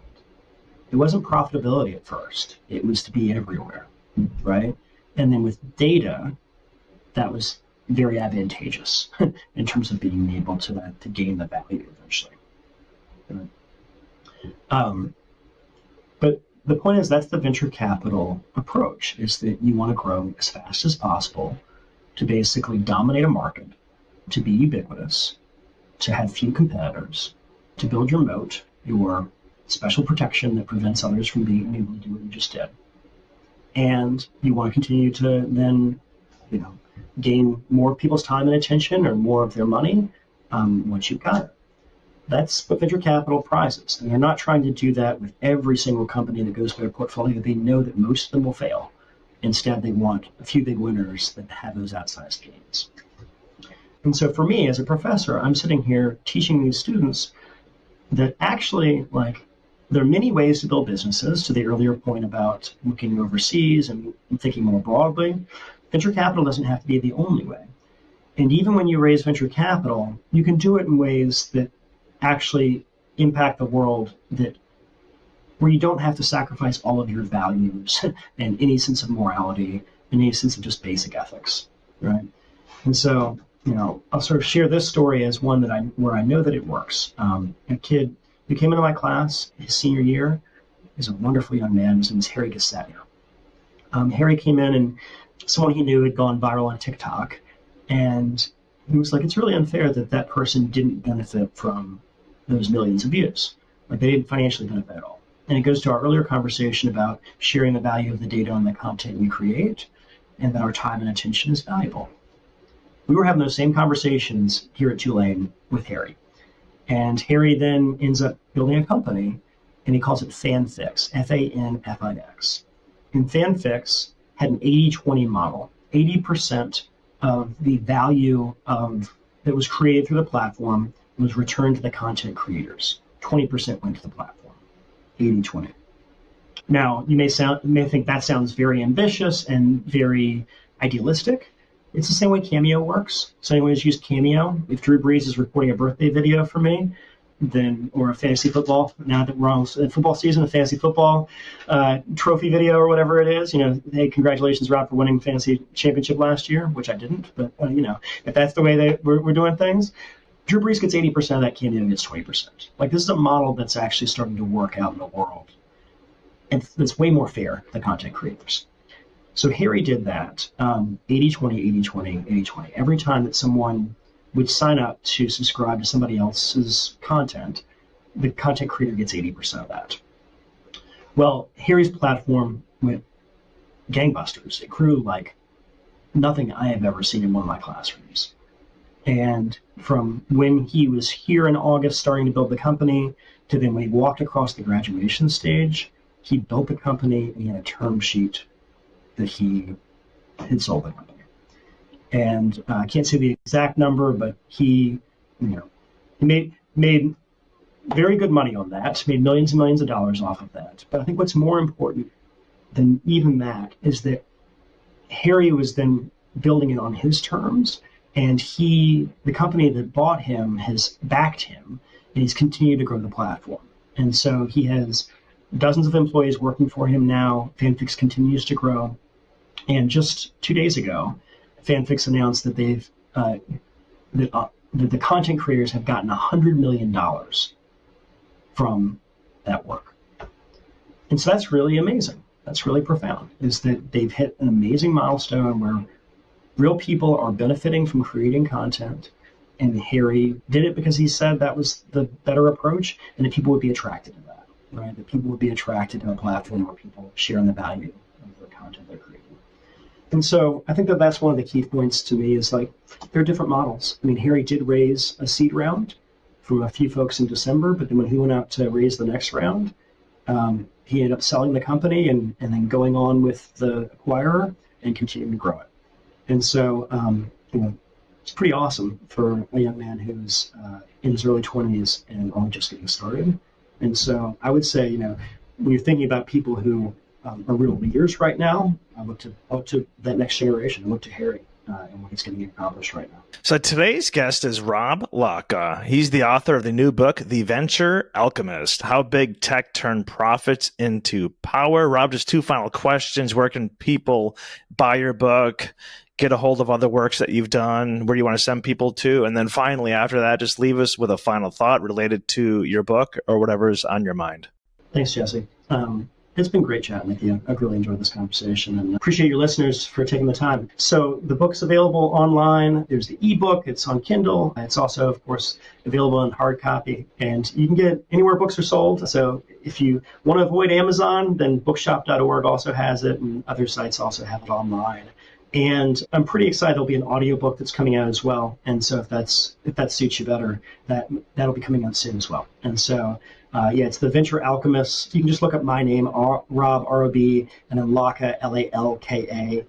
It wasn't profitability at first. It was to be everywhere, right? And then with data, that was very advantageous in terms of being able to gain the value eventually. But the point is, that's the venture capital approach, is that you want to grow as fast as possible to basically dominate a market, to be ubiquitous, to have few competitors, to build your moat, your special protection that prevents others from being able to do what you just did. And you want to continue to then, gain more people's time and attention, or more of their money once you've got it. That's what venture capital prizes. And they're not trying to do that with every single company that goes to their portfolio. They know that most of them will fail. Instead, they want a few big winners that have those outsized gains. And so for me as a professor, I'm sitting here teaching these students that actually, like, there are many ways to build businesses. To the earlier point about looking overseas and thinking more broadly, venture capital doesn't have to be the only way. And even when you raise venture capital, you can do it in ways that actually impact the world, that where you don't have to sacrifice all of your values and any sense of morality and any sense of just basic ethics, right? And so, I'll sort of share this story as one where I know that it works. A kid who came into my class his senior year is a wonderful young man. His name is Harry Gassettier. Harry came in, and someone he knew had gone viral on TikTok, and he was like, it's really unfair that that person didn't benefit from those millions of views. Like, they didn't financially benefit at all. And it goes to our earlier conversation about sharing the value of the data and the content we create, and that our time and attention is valuable. We were having those same conversations here at Tulane with Harry. And Harry then ends up building a company, and he calls it FanFix, F-A-N-F-I-X. And FanFix had an 80-20 model. 80% of the value that was created through the platform was returned to the content creators. 20% went to the platform. 80-20. Now, you may think that sounds very ambitious and very idealistic. It's the same way Cameo works. So anyone who's used Cameo, if Drew Brees is recording a birthday video for me, or a fantasy football, now that we're on football season, a fantasy football trophy video or whatever it is, hey, congratulations, Rob, for winning fantasy championship last year, which I didn't, but if that's the way that we're doing things, Drew Brees gets 80% of that, Cameo gets 20%. Like, this is a model that's actually starting to work out in the world. And it's way more fair to content creators. So Harry did that, 80-20, 80-20, 80-20. Every time that someone would sign up to subscribe to somebody else's content, the content creator gets 80% of that. Well, Harry's platform went gangbusters. It grew like nothing I have ever seen in one of my classrooms. And from when he was here in August starting to build the company, to then when he walked across the graduation stage, he built the company and he had a term sheet that he had sold the company. And I can't say the exact number, but he made very good money on that, made millions and millions of dollars off of that. But I think what's more important than even that is that Harry was then building it on his terms, and the company that bought him has backed him, and he's continued to grow the platform. And so he has dozens of employees working for him now. FanFix continues to grow. And just 2 days ago, FanFix announced that that the content creators have gotten $100 million from that work. And so that's really amazing. That's really profound, is that they've hit an amazing milestone where real people are benefiting from creating content. And Harry did it because he said that was the better approach, and that people would be attracted to that, right? That people would be attracted to a platform where people share in the value of the content they're creating. And so I think that that's one of the key points to me, is like, there are different models. I mean, Harry did raise a seed round from a few folks in December, but then when he went out to raise the next round, he ended up selling the company and then going on with the acquirer and continuing to grow it. And so, it's pretty awesome for a young man who's in his early 20s and only just getting started. And so I would say, when you're thinking about people who are real leaders right now, I look to that next generation. I look to Harry and what he's getting accomplished right now. So today's guest is Rob Lalka. He's the author of the new book, The Venture Alchemist: How Big Tech Turned Profits into Power. Rob, just two final questions. Where can people buy your book, get a hold of other works that you've done, where do you want to send people to? And then finally, after that, just leave us with a final thought related to your book or whatever's on your mind. Thanks, Jesse. It's been great chatting with you. I've really enjoyed this conversation, and appreciate your listeners for taking the time. So the book's available online. There's the ebook. It's on Kindle. It's also, of course, available in hard copy, and you can get anywhere books are sold. So if you want to avoid Amazon, then bookshop.org also has it, and other sites also have it online. And I'm pretty excited there'll be an audiobook that's coming out as well. And so if that suits you better, that'll be coming out soon as well. And so it's The Venture Alchemists. You can just look up my name, Rob, R-O-B, and then Lalka, L-A-L-K-A.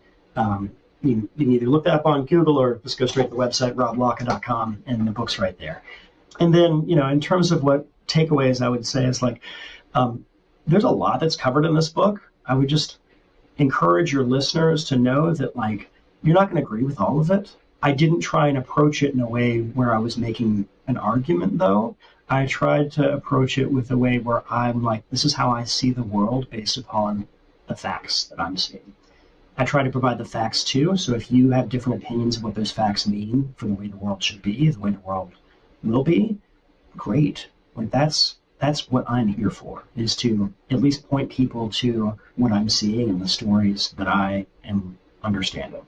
you can either look that up on Google or just go straight to the website, roblalka.com, and the book's right there. And then, in terms of what takeaways I would say is there's a lot that's covered in this book. I would just encourage your listeners to know that you're not going to agree with all of it. I didn't try and approach it in a way where I was making an argument, though. I tried to approach it with a way where I'm this is how I see the world based upon the facts that I'm seeing. I try to provide the facts too. So if you have different opinions of what those facts mean for the way the world should be, the way the world will be, great. That's what I'm here for, is to at least point people to what I'm seeing and the stories that I am understanding.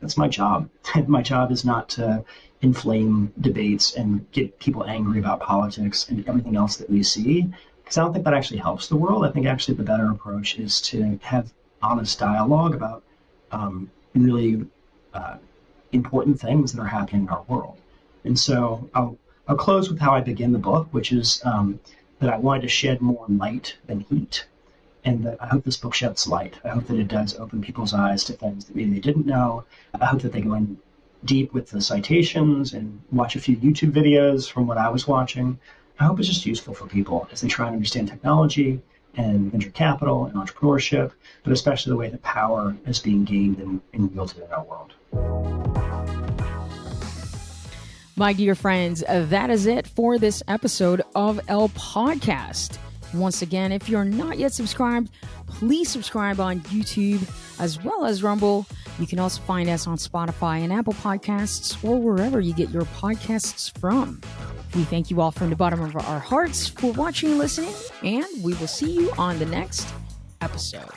That's my job. My job is not to inflame debates and get people angry about politics and everything else that we see, because I don't think that actually helps the world. I think actually the better approach is to have honest dialogue about really important things that are happening in our world. And so I'll close with how I begin the book, which is that I wanted to shed more light than heat. And that I hope this book sheds light. I hope that it does open people's eyes to things that maybe they didn't know. I hope that they go in deep with the citations and watch a few YouTube videos from what I was watching. I hope it's just useful for people as they try and understand technology and venture capital and entrepreneurship, but especially the way that power is being gained and wielded in our world. My dear friends, that is it for this episode of El Podcast. Once again, if you're not yet subscribed, please subscribe on YouTube as well as Rumble. You can also find us on Spotify and Apple Podcasts or wherever you get your podcasts from. We thank you all from the bottom of our hearts for watching and listening, and we will see you on the next episode.